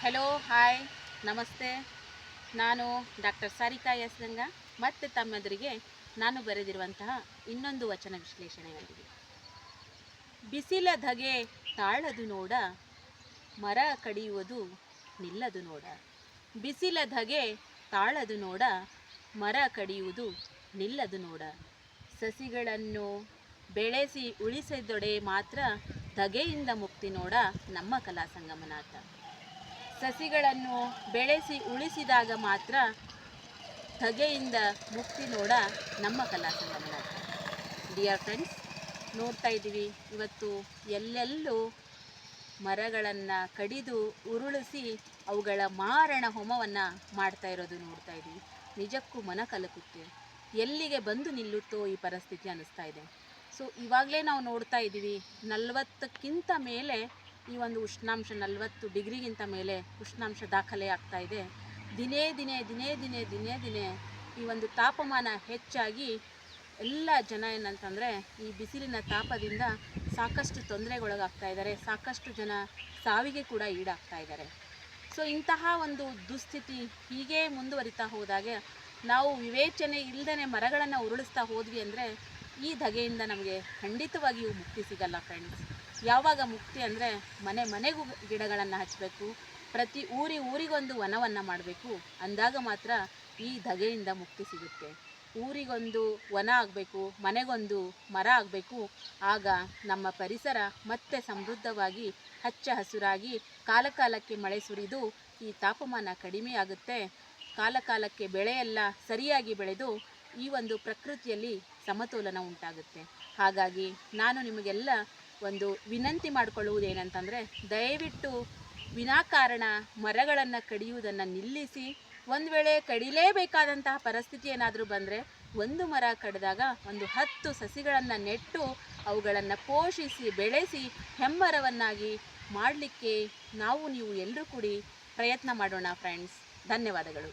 Hello hi ನಮಸ್ತೆ. ನಾನು doctor Sarika S Ganga ಮತ್ತು ತಮ್ಮೆದುರಿಗೆ ನಾನು ಬರೆದಿರುವಂತಹ ಇನ್ನೊಂದು ವಚನ ವಿಶ್ಲೇಷಣೆಯೊಂದಿಗೆ. ಬಿಸಿಲ ಧಗೆ ತಾಳದು ನೋಡ, ಮರ ಕಡಿಯುವುದು ನಿಲ್ಲದು ನೋಡ. ಬಿಸಿಲ ಧಗೆ ತಾಳದು ನೋಡ, ಮರ ಕಡಿಯುವುದು ನಿಲ್ಲದು ನೋಡ. ಸಸಿಗಳನ್ನು ಬೆಳೆಸಿ ಉಳಿಸಿದೊಡೆ ಮಾತ್ರ ಧಗೆಯಿಂದ ಮುಕ್ತಿ ನೋಡ ನಮ್ಮ ಕಲಾ ಸಂಗಮನಾಥ. ಸಸಿಗಳನ್ನು ಬೆಳೆಸಿ ಉಳಿಸಿದಾಗ ಮಾತ್ರ ಧಗೆಯಿಂದ ಮುಕ್ತಿ ನೋಡ ನಮ್ಮ ಕಲಾ ಸಂಗಮನಾಥ. ಡಿಯರ್ ಫ್ರೆಂಡ್ಸ್, ನೋಡ್ತಾ ಇದ್ದೀವಿ ಇವತ್ತು ಎಲ್ಲೆಲ್ಲೂ ಮರಗಳನ್ನು ಕಡಿದು ಉರುಳಿಸಿ ಅವುಗಳ ಮಾರಣ ಹೋಮವನ್ನು ಮಾಡ್ತಾ ಇರೋದು ನೋಡ್ತಾ ಇದ್ದೀವಿ. ನಿಜಕ್ಕೂ ಮನ ಕಲಕುತ್ತೆ. ಎಲ್ಲಿಗೆ ಬಂದು ನಿಲ್ಲುತ್ತೋ ಈ ಪರಿಸ್ಥಿತಿ ಅನ್ನಿಸ್ತಾ ಇದೆ. ಸೊ ಇವಾಗಲೇ ನಾವು ನೋಡ್ತಾ ಇದ್ದೀವಿ 40ಕ್ಕಿಂತ ಮೇಲೆ ಈ ಒಂದು ಉಷ್ಣಾಂಶ 40 ಡಿಗ್ರಿಗಿಂತ ಮೇಲೆ ಉಷ್ಣಾಂಶ ದಾಖಲೆ ಆಗ್ತಾ ಇದೆ. ದಿನೇ ದಿನೇ ಈ ಒಂದು ತಾಪಮಾನ ಹೆಚ್ಚಾಗಿ ಎಲ್ಲ ಜನ ಏನಂತಂದರೆ ಈ ಬಿಸಿಲಿನ ತಾಪದಿಂದ ಸಾಕಷ್ಟು ತೊಂದರೆಗೊಳಗಾಗ್ತಾ ಇದ್ದಾರೆ. ಸಾಕಷ್ಟು ಜನ ಸಾವಿಗೆ ಕೂಡ ಈಡಾಗ್ತಾ ಇದ್ದಾರೆ. ಸೊ ಇಂತಹ ಒಂದು ದುಸ್ಥಿತಿ ಹೀಗೆ ಮುಂದುವರಿತಾ ಹೋದಾಗ ನಾವು ವಿವೇಚನೆ ಇಲ್ಲದೇ ಮರಗಳನ್ನು ಉರುಳಿಸ್ತಾ ಹೋದ್ವಿ ಅಂದರೆ ಈ ಧಗೆಯಿಂದ ನಮಗೆ ಖಂಡಿತವಾಗಿಯೂ ಮುಕ್ತಿ ಸಿಗಲ್ಲ ಫ್ರೆಂಡ್ಸ್. ಯಾವಾಗ ಮುಕ್ತಿ ಅಂದರೆ ಮನೆಗೂ ಗಿಡಗಳನ್ನು ಹಚ್ಚಬೇಕು, ಪ್ರತಿ ಊರಿಗೊಂದು ವನವನ್ನು ಮಾಡಬೇಕು. ಅಂದಾಗ ಮಾತ್ರ ಈ ಧಗೆಯಿಂದ ಮುಕ್ತಿ ಸಿಗುತ್ತೆ. ಊರಿಗೊಂದು ವನ ಆಗಬೇಕು, ಮನೆಗೊಂದು ಮರ ಆಗಬೇಕು. ಆಗ ನಮ್ಮ ಪರಿಸರ ಮತ್ತೆ ಸಮೃದ್ಧವಾಗಿ ಹಚ್ಚ ಹಸುರಾಗಿ ಕಾಲಕಾಲಕ್ಕೆ ಮಳೆ ಸುರಿದು ಈ ತಾಪಮಾನ ಕಡಿಮೆ ಆಗುತ್ತೆ. ಕಾಲಕಾಲಕ್ಕೆ ಬೆಳೆಯೆಲ್ಲ ಸರಿಯಾಗಿ ಬೆಳೆದು ಈ ಒಂದು ಪ್ರಕೃತಿಯಲ್ಲಿ ಸಮತೋಲನ ಉಂಟಾಗುತ್ತೆ. ಹಾಗಾಗಿ ನಾನು ನಿಮಗೆಲ್ಲ ಒಂದು ವಿನಂತಿ ಮಾಡಿಕೊಳ್ಳುವುದೇನಂತಂದರೆ, ದಯವಿಟ್ಟು ವಿನಾಕಾರಣ ಮರಗಳನ್ನು ಕಡಿಯುವುದನ್ನು ನಿಲ್ಲಿಸಿ. ಒಂದು ವೇಳೆ ಕಡಿಲೇಬೇಕಾದಂತಹ ಪರಿಸ್ಥಿತಿ ಏನಾದರೂ ಬಂದರೆ ಒಂದು ಮರ ಕಡಿದಾಗ ಒಂದು 10 ಸಸಿಗಳನ್ನು ನೆಟ್ಟು ಅವುಗಳನ್ನು ಪೋಷಿಸಿ ಬೆಳೆಸಿ ಹೆಮ್ಮರವನ್ನಾಗಿ ಮಾಡಲಿಕ್ಕೆ ನಾವು ನೀವು ಎಲ್ಲರೂ ಕೂಡಿ ಪ್ರಯತ್ನ ಮಾಡೋಣ ಫ್ರೆಂಡ್ಸ್. ಧನ್ಯವಾದಗಳು.